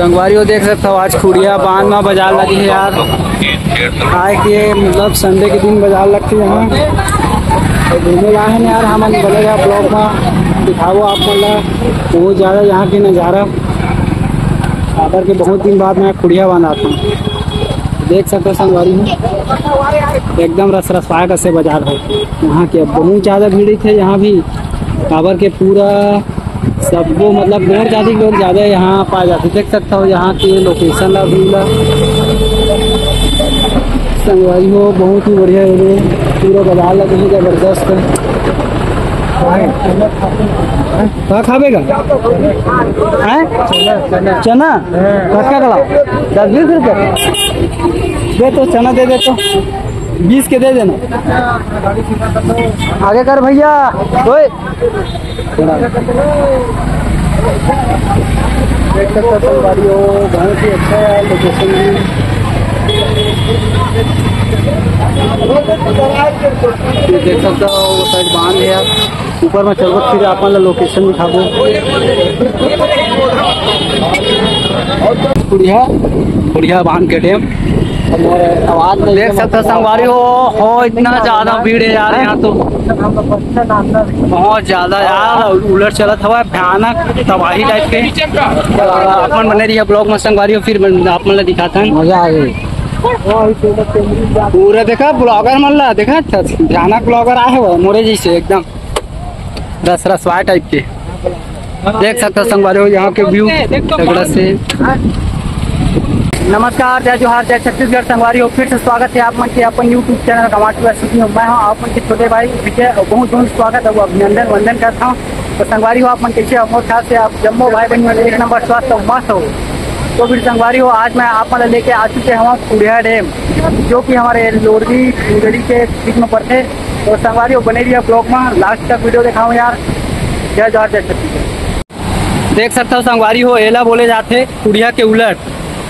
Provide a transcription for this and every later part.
संगवारी देख सकते हो आज खुड़िया बांध में बाजार लगी है यार। आए कि मतलब संडे के दिन बाजार लगती है यहाँ तो घूमे आए हैं यार। हम बोलेगा ब्लॉग में दिखाओ आपको बहुत ज़्यादा यहाँ की नज़ारा आकर के बहुत दिन बाद मैं खुड़िया बांध आता हूँ। देख सकते हो संगवारी में एकदम रसरसाया कैसे बाजार है यहाँ के। बहुत ज़्यादा भीड़ थे यहाँ भी काबर के पूरा सबको मतलब बहुत ज़्यादा लोग ज़्यादा यहाँ पाए जाते। देख सकते हो यहाँ की लोकेशन ला भी संगवारी हो बहुत ही बढ़िया है। पूरा बाजार लगे है जबरदस्त है। क्या खावेगा चना क्या कला 10-20 रुपये दे तो चना दे तो 20 के दे देना। आगे कर भैया देख सकते हो संगवारी हो बहुत ही अच्छा है लोकेशन भी। देख सकते हो वो साइड बांध है यार। ऊपर में चलबो फिर अपन लोकेशन दिखाबो। खुड़िया बांध के डैम आवाज देख सकते हो संगवारी हो इतना ज्यादा भीड़ है यार यहाँ तो बहुत ज्यादा यार। उलट चलत हवा भयानक तबाही टाइप के अपन बने रही है ब्लॉग में संगवारी हो। फिर आप मन दिखाता है मजा आ गई पूरा देखा ब्लॉगर मन ला देखा भयानक ब्लॉगर आए हुए मोरे जैसे एकदम रसवाए टाइप के। देख सकते हो संगवारी हो यहाँ के व्यू तगड़ा से। नमस्कार जय जोहार जय छत्तीसगढ़ संगवारी हो फिर से स्वागत है आप मन के अपन यूट्यूब चैनल टमाटर रेसिपी में। मैं हूँ आप मन के छोटे भाई विजय बहुत बहुत स्वागत है अभिनंदन वंदन करता हूँ। तो संगवारी हो आप मन कैसे अमोर ख्याल से आप जम्मू भाई बहन में 1 नंबर स्वास्थ्य मस्त हो। तो फिर संगवारी हो आज मैं आप मन लेके आ चुके हम खुड़िया डैम जो कि हमारे लोरगी उदड़ी के बीच में पड़ते। तो संगवारी हो बने रही है ब्लॉग में लास्ट तक वीडियो दिखाऊँ यार। जय जोहार जय छत्तीसगढ़। देख सकते हो संगवारी हो एला बोले जाते खुड़िया के उलट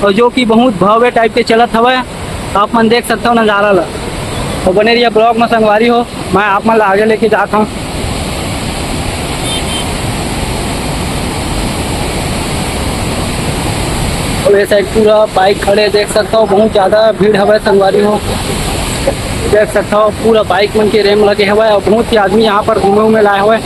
और जो कि बहुत भव्य टाइप के चलत हवे। आप मन देख सकते हो नज़ारा ला। तो बने रहिए ब्लॉग में संगवारी हो मैं आप मन आगे लेके जाता हूँ। और ये साइड पूरा बाइक खड़े देख सकते हो बहुत ज़्यादा भीड़ हवे संगवारी हो। देख सकते हो पूरा बाइक मन के रेम लगे हुए और बहुत ही आदमी यहाँ पर घूमे लाए हुए।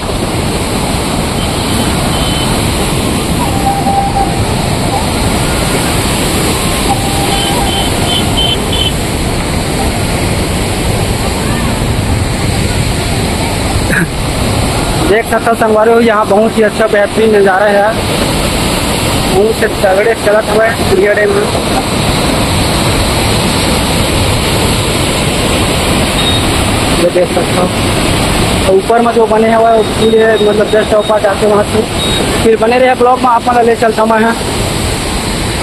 देख सकते हो संगवारी हो यहाँ बहुत ही अच्छा बेहतरीन नज़ारा है। बहुत से तगड़े चलत हुए खुड़िया डैम में। देख सकते हो ऊपर में जो बने हुए पूरे मतलब जस्ट ऊपर जाते वहाँ से फिर बने रहे ब्लॉग में आप मन ले चलता मैं यहाँ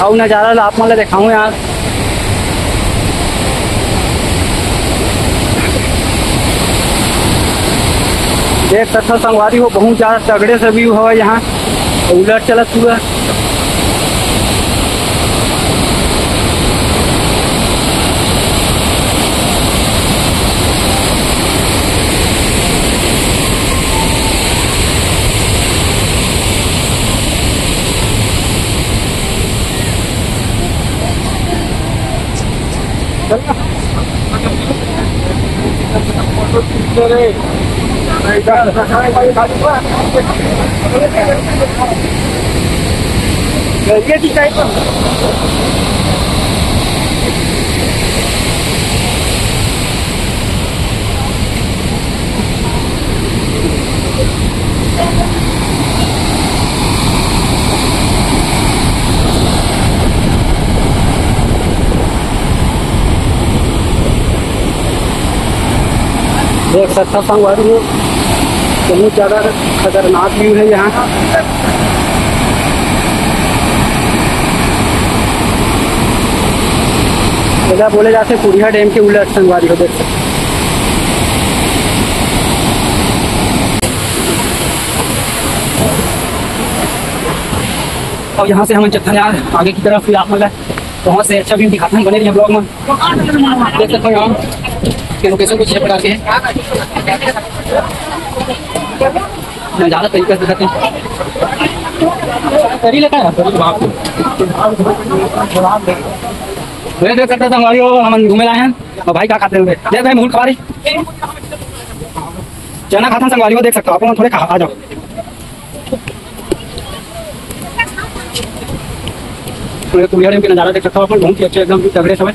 और नज़ारा आप मन दिखाऊँ यार। देख सकते हो संगवारी हो बहुत ज़्यादा तगड़े से व्यू है यहाँ उलट चलत हुआ। देख सकता संगवारी हो बहुत ज़्यादा खतरनाक व्यू है यहाँ। जगह बोले जाते खुड़िया डैम के उलट संगवारी हो। देख सकते और यहाँ से हम चलते हैं यार आगे की तरफ। फिर आप मतलब वहाँ से अच्छा व्यू दिखाते हैं बने रहिए ब्लॉग में। देख सकते हो यहाँ के लोकेशन कुछ प्रकार के हैं ज़्यादा तरीके से दिखाते हैं। करी लेता है वे देख सकते संगवारी हो हम घूमे लाए हैं और भाई क्या खाते होंगे देख भाई मूल खबारी चना खाता संगवारी हो देख सकते हो आप थोड़े खा आ जाओ कुड़ियाड़ियों के नज़ारा देख सकते हो अपन बहुत ही अच्छे एकदम तगड़े समय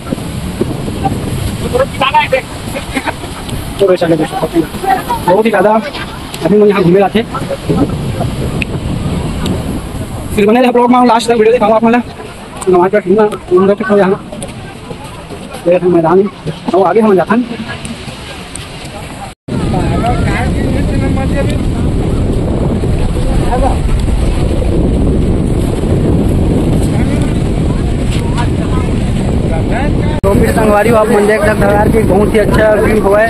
बहुत ही ज़्यादा अभी मैं यहाँ घूमे लाते फिर बने रहे ब्लॉग में लास्ट तक वीडियो दिखाऊंगा आप मतलब नमाज पर यहाँ मैदान और आगे हम जाता तो फिर संगवारी आप मन देख सकते यार कि बहुत ही अच्छा व्यू हुआ है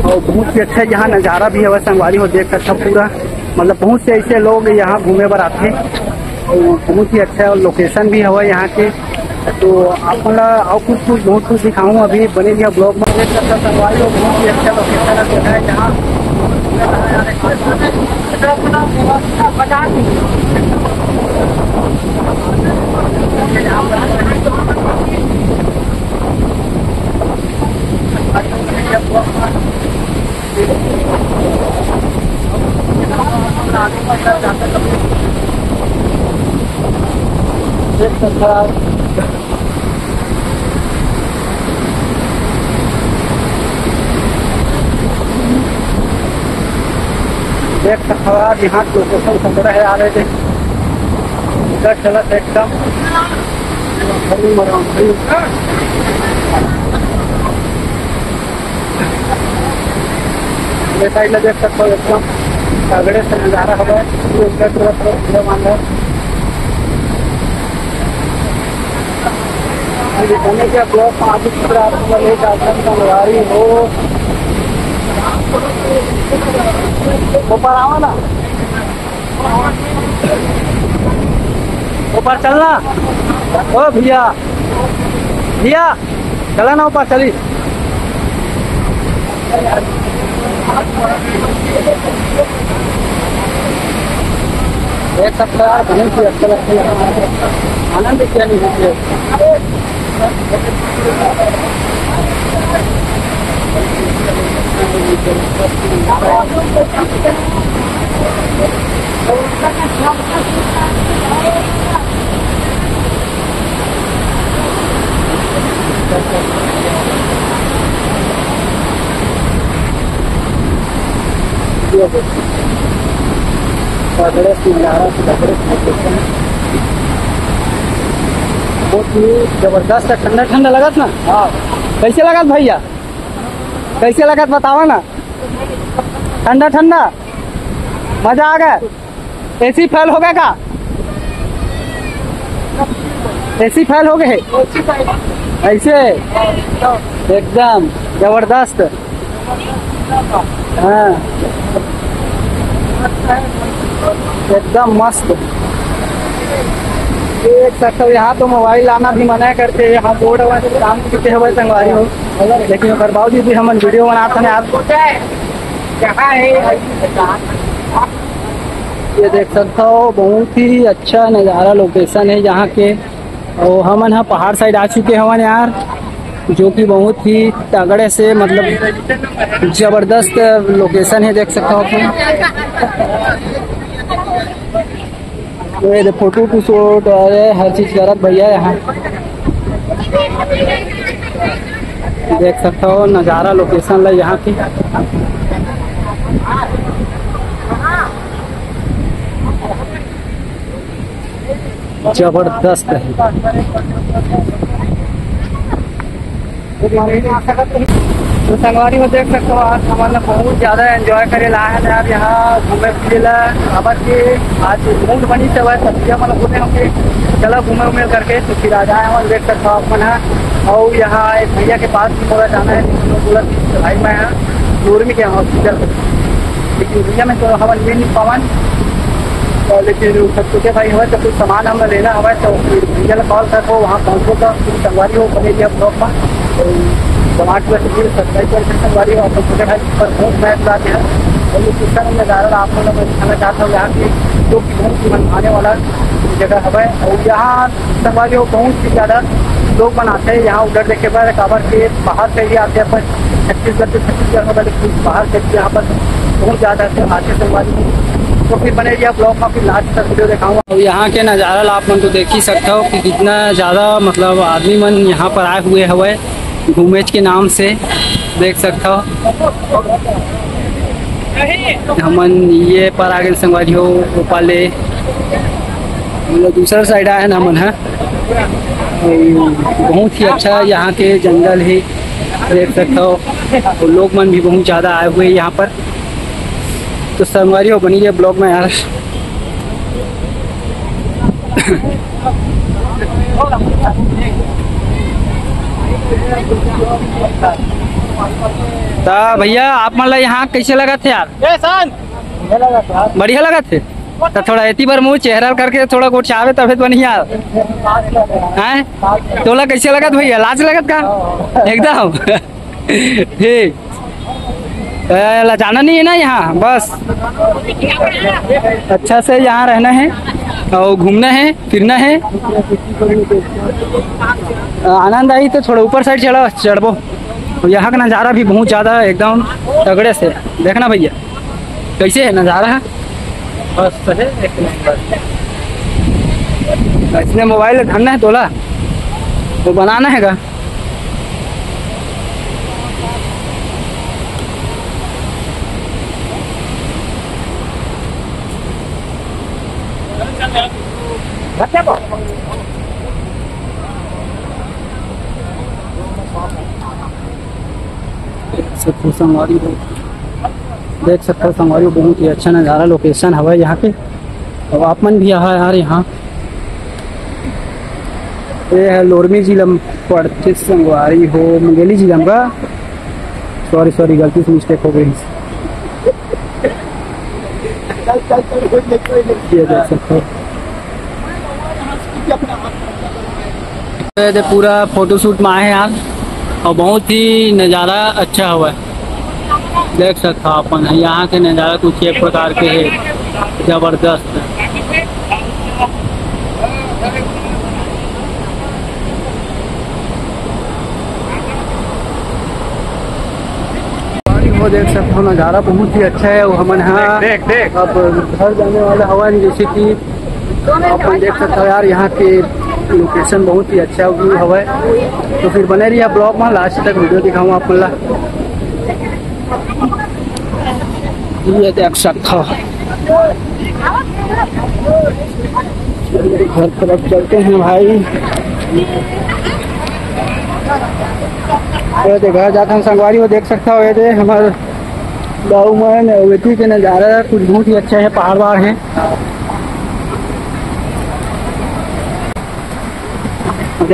और बहुत ही अच्छा यहाँ नज़ारा भी है संगवारी हो देख सकते पूरा मतलब बहुत से ऐसे लोग यहाँ घूमे पर आते और बहुत ही अच्छा लोकेशन भी है यहाँ के तो आप और कुछ बहुत कुछ दिखाऊँ अभी बने गया ब्लॉग में देख सकते संगवारी हो बहुत ही अच्छा लोकेशन है जहाँ देख सकता यहाँ लोकेशन संग्रह है आ रहे थे इधर चला एकदम साइड में देख सकते हो एकदम तगड़े से नज़ारा हुआ है मान लो दिखाने के ब्लॉक में आगे की तरह आपको ले जाता संगवारी हो ऊपर आओ ना ऊपर चलना ओ भैया भैया चला ना ऊपर चली देख सकते यार बहुत ही अच्छा लगता है आनंद क्या नहीं होती बहुत ही जबरदस्त ठंडा ठंडा लगत ना हाँ कैसे लगत भैया कैसे लगत बताओ ना ठंडा ठंडा मजा आ गया एसी फेल हो गया का एसी फेल हो गए ऐसे एकदम जबरदस्त हाँ एकदम मस्त देख सकते हो यहाँ तो मोबाइल लाना भी मना करते हैं यहाँ बोर्ड काम करते हुए संगवारी हो लेकिन ओकर बावजूद भी हम वीडियो बनाते हैं आप ये देख सकते हो बहुत ही अच्छा नज़ारा लोकेशन है यहाँ के और हम यहाँ पहाड़ साइड आ चुके हैं यार जो कि बहुत ही तगड़े से मतलब जबरदस्त लोकेशन है देख सकते हो आप फोटो टू शूट और हर चीज करत भैया यहाँ देख सकते हो नज़ारा लोकेशन ला यहाँ की जबरदस्त है तो संगवारी में देख सकते हो आज हमारे बहुत ज़्यादा एंजॉय करे ला है यार यहाँ घूमे फिरे ला अब के आज मूड बनी से वह सब्जियाँ मतलब बोले हम चलो घूमे उमे करके तो फिर आ जाए हम देख सकते हो आप मन और यहाँ एक भैया के पास भी बोला जाना है बोला भाई मैं यहाँ दूर में क्या हॉस्पिटल लेकिन भैया में तो हम ले नहीं पावन लेकिन सोचे भाई हमें तो कुछ सामान हमें लेना हमें तो भैया कॉल कर वो वहाँ पहुँचो तो फिर संगवारी हो बने दिया ब्लॉक में तो 8 बजे फिर सब्सक्राइब करके संगवारी हो तो छोटे भाई पर बहुत मैच लाते हैं और ये शिक्षा में नज़ारा आप लोगों को दिखाना चाहता हूँ यहाँ की जो कि बहुत मन आने वाला जगह है। और यहाँ संगवारी बहुत ही ज़्यादा लोग बनाते हैं। यहाँ उधर देखे पर काबर के बाहर से ही आते हैं, पर छत्तीसगढ़ से छत्तीसगढ़ वाले कुछ बाहर से यहाँ पर बहुत ज़्यादा से आते संगवारी। तो फिर बने रहिए ब्लॉग में, फिर लास्ट तक वीडियो दिखाऊंगा। और यहाँ के नज़ारा आप मन तो देख ही सकते हो कि कितना ज़्यादा मतलब आदमी मन यहाँ पर आए हुए हवे घूमे के नाम से, देख सकते हो। हमन ये पर आगे संगवारी हो पाले दूसरा साइड आए ना मन है। बहुत ही अच्छा यहाँ के जंगल है, देख सकते हो। तो लोग मन भी बहुत ज़्यादा आए हुए यहाँ पर। तो संगवारी हो बनी है ब्लॉग में यार। तो भैया आप मतलब यहाँ कैसे लगा थे यार? बढ़िया लगा थे। तो थोड़ा एती बार मुँह चेहरा करके थोड़ा कुछ आवे तब बढ़िया है। तोला कैसे लगत भैया? लाज लगत का एकदम? ठीक, जाना नहीं है ना यहाँ, बस अच्छा से यहाँ रहना है और घूमना है फिरना है। आनंद आई तो थोड़ा ऊपर साइड चढ़बो। तो यहाँ का नज़ारा भी बहुत ज़्यादा एकदम तगड़े से देखना भैया कैसे है नज़ारा है। बस है एक नंबर। इसने मोबाइल धरना है तोला वो बनाना है का। संगवारी देख सकते हो संगवारी बहुत ही अच्छा नज़ारा लोकेशन हवा यहाँ पे। और आप मन भी यहाँ यार, यहाँ ये है लोरमी जिला में पड़ते संगवारी हो, मुंगेली जिला में। सॉरी गलती से मिस्टेक हो गई। ये देख सकते हो पूरा फोटोशूट में आए यार। और बहुत ही नज़ारा अच्छा हुआ है, देख सकते हो अपन। यहाँ के नज़ारा कुछ एक प्रकार के है, जबरदस्त। वो देख सकते हो नज़ारा बहुत ही अच्छा है। वो हमन यहाँ देख अब घर जाने वाला हवा नहीं, जैसे कि अपन देख सकते हो यार। यहाँ के लोकेशन बहुत ही अच्छा व्यू हवा। तो फिर बने रहिए ब्लॉग में, लास्ट तक वीडियो दिखाऊंगा आप ला। ये देख सकते हो घर तरफ चलते हैं भाई। ये घर जाते हैं संगवारी वो देख सकता हो। ये हमारे गाँव में वेटी के नज़ारा कुछ बहुत ही अच्छा है, पहाड़ वहाड़ है।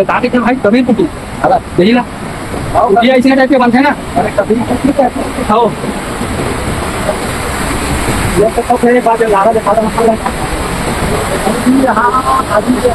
आगे थे भाई कभी कुछ यही ला ऐसे टाइप के बनते हैं ना। अरे कभी खाओ ये तो फिर बात है लारा दिखा दो। यहाँ आदमी के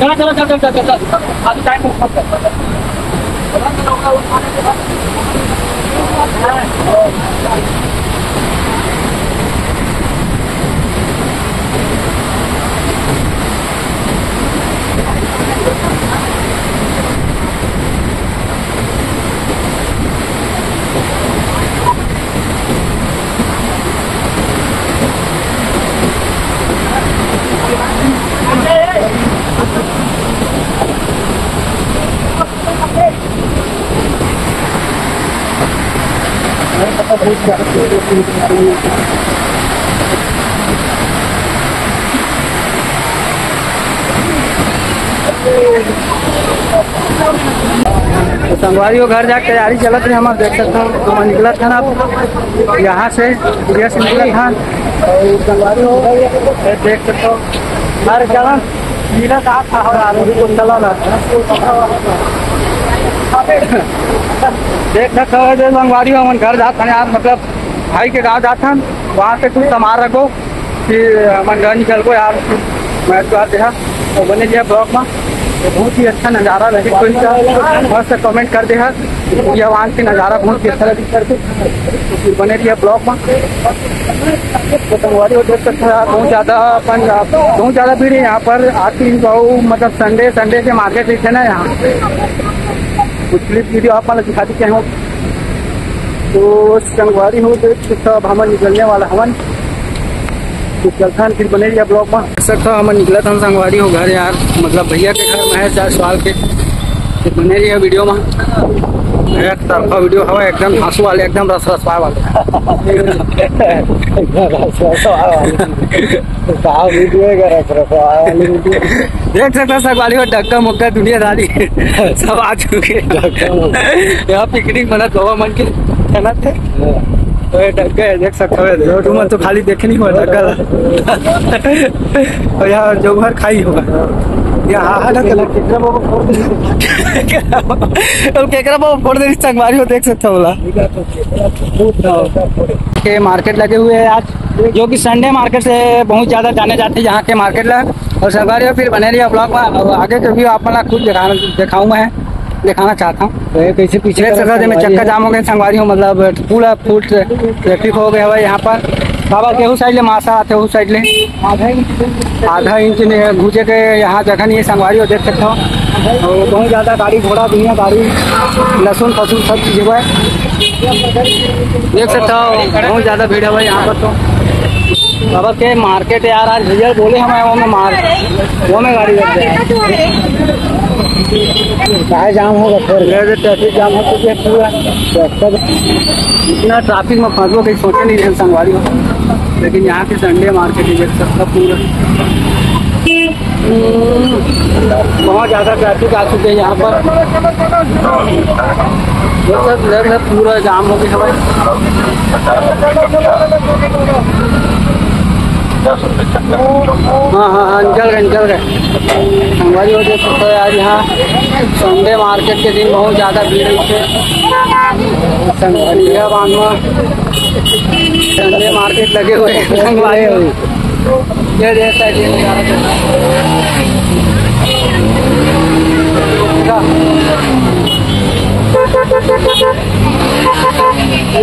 आने के बहुत अच्छा चलो अभी टाइम संगवारी हो घर जाके तैयारी चलत है। हम देख सकते हो तो मैं निकला था ना यहाँ से निकला था और संगवारी हो देख सकते हो हर जगह नीला साफ था और आदमी को चला देख सकते हो। जो संगवारी हो हम घर जाते हैं यार, मतलब भाई के गाँव जाते हैं, वहाँ से कुछ सामान रखो फिर हम घर निकल को यार। मैं तो देखा और बने दिया ब्लॉग में तो बहुत ही अच्छा नज़ारा लगे। कोई मस्त कमेंट कर दे यह वहाँ की नज़ारा बहुत ही अच्छा लगे करके तो फिर बने दिया ब्लॉग में। तो संगवारी हो देख सकते हैं बहुत ज़्यादा भीड़ है यहाँ पर आती बहु, मतलब संडे के मार्केट है ना यहाँ। कुछ क्लिप वीडियो आप मतलब दिखा देते हैं। तो संगवारी हो देख सकते अब हम निकलने वाला हवन फिर बने दिया ब्लॉग में सकता हम निकला था संगवारी हो घर यार, मतलब भैया के घर में है 4 साल के फिर बने रही वीडियो में। एक तरफा वीडियो हवा एकदम हंसू वाले एकदम रस वाले देख सकते संगवारी हो धक्का मुक्का दुनियादारी सब आ चुके यहाँ पिकनिक मनत बाबा मन के खनत थे देख सकते हो। रोड में तो खाली देखने को ढक्का और यहाँ जो घर खाई होगा यहाँ फोड़ दे संगवारी हो देख सकते हो बोला के मार्केट लगे हुए हैं आज, जो कि संडे मार्केट से बहुत ज़्यादा जाने जाते हैं यहाँ के मार्केट लग। और संगवारी हो फिर बने रही ब्लॉग में आगे के भी आप खुद दिखाऊँ मैं दिखाना चाहता हूँ। कैसे पीछे में चक्का जाम हो गए संगवारी हो, मतलब पूरा फुल ट्रैफिक हो गया है यहाँ पर। बाबा केहू साइड ले मासा आते हो साइड ले आधा इंच में घुसे के यहाँ जगह नहीं है संगवारी हो देख सकते हो। और बहुत ज़्यादा गाड़ी घोड़ा दुनिया गाड़ी लहसुन फसून सब चीज़ हुआ है देख सकते हो। बहुत ज़्यादा भीड़ है भाई यहाँ पर। तो बाबा के मार्केट यार आज भैया बोले हमें वो में गाड़ी रखते हैं जाम होगा फिर ट्रैफिक जाम हो चुकी है पूरा। इतना ट्रैफिक में फंसो कहीं सोचे नहीं रहे संगवारी हो, लेकिन यहाँ के संडे मार्केट ही देख सकता पूरा बहुत ज़्यादा ट्रैफिक आ चुके हैं यहाँ पर। सब पूरा जाम हो गया भाई। हाँ निकल गए संगवारी हो देख सकते हो यार। यहाँ संडे मार्केट के दिन बहुत ज़्यादा भीड़ है संगवारी संडे मार्केट लगे हुए हैं संगवारी हो ये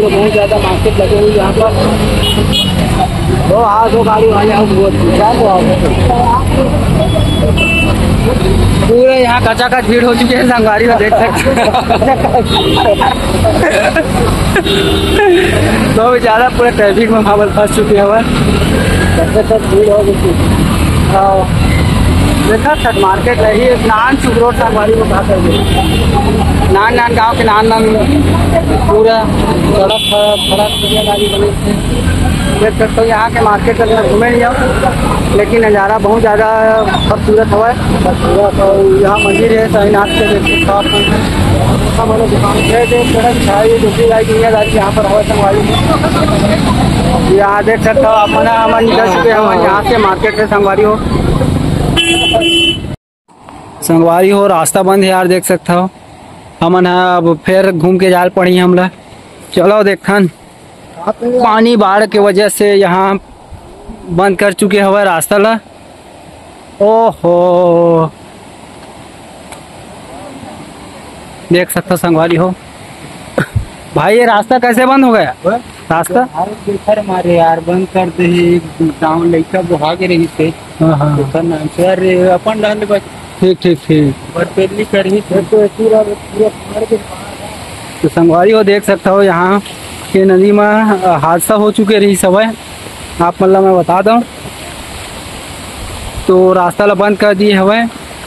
बहुत ज़्यादा मार्केट लगे हुए यहाँ पर। दो गाड़ी वाले पूरे यहाँ कचाकच भीड़ हो चुकी है संगवारी में देख सकते तो ज़्यादा पूरे ट्रैफिक में फंस चुके हैं भीड़ हो गई। देखा छठ मार्केट रही नान चुक रोड संगवारी में कहा कर नान गाँव के नान पूरा सड़क गाड़ी बनी देख सकते हो। यहाँ के मार्केट के अंदर घूमे नहीं हम, लेकिन नज़ारा बहुत ज़्यादा खूबसूरत हुआ है। यहाँ मंदिर है साईनाथ के देख सकते दुनियादारी यहाँ पर हुआ संगवारी में। यहाँ देख सकते हो अपना हम निकल चुके हैं यहाँ से मार्केट से संगवारी हो रास्ता बंद है यार देख सकते हो। हमन अब फिर घूम के जाल पड़ी हमला। चलो देखन पानी बाढ़ के वजह से यहाँ बंद कर चुके हवा रास्ता ला। ओहो देख सकते संगवारी हो भाई ये रास्ता कैसे बंद हो गया रास्ता हमारे यार बंद कर दे गाँव लड़का बुहा के रही थे नाम से अरे अपन डाल ठीक और पहली कर ही तो संगवारी हो देख सकते हो यहाँ के नदी में हादसा हो चुके रही सब है आप मतलब मैं बता दूँ तो रास्ता ला बंद कर दिए हवा।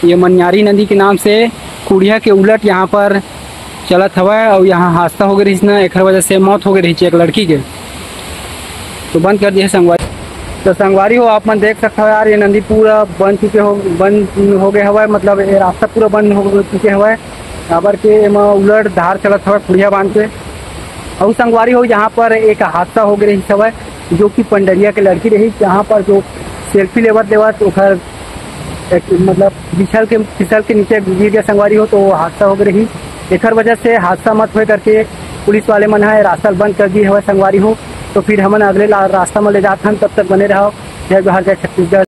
ये मनियारी नदी के नाम से कुड़िया के उलट यहाँ पर चलत हवा और यहाँ हादसा हो गई ना एक वजह से मौत हो गई एक लड़की के तो बंद कर दिया संगवारी। तो संगवारी हो आप मन देख सकते हो यार ये नदी पूरा बंद हो गए हवा, मतलब ये रास्ता पूरा बंद हो चुके हवा काबर के एमा उलट धार चलत हवे पुड़िया बांध के। और संगवारी हो यहाँ पर एक हादसा हो गए रही हवय, जो कि पंडरिया के लड़की रही, जहाँ पर जो सेल्फी लेवत देवत ओखर मतलब फिसल के नीचे गिर गया संगवारी हो, तो हादसा हो गए रही। एकर वजह से हादसा मत होए करके पुलिस वाले मन है रास्ता बंद कर दिए हवे संगवारी हो। तो फिर हमन अगले रास्ता में ले जात हन, तब तक बने रहो। जय बिहार, जय छत्तीसगढ़।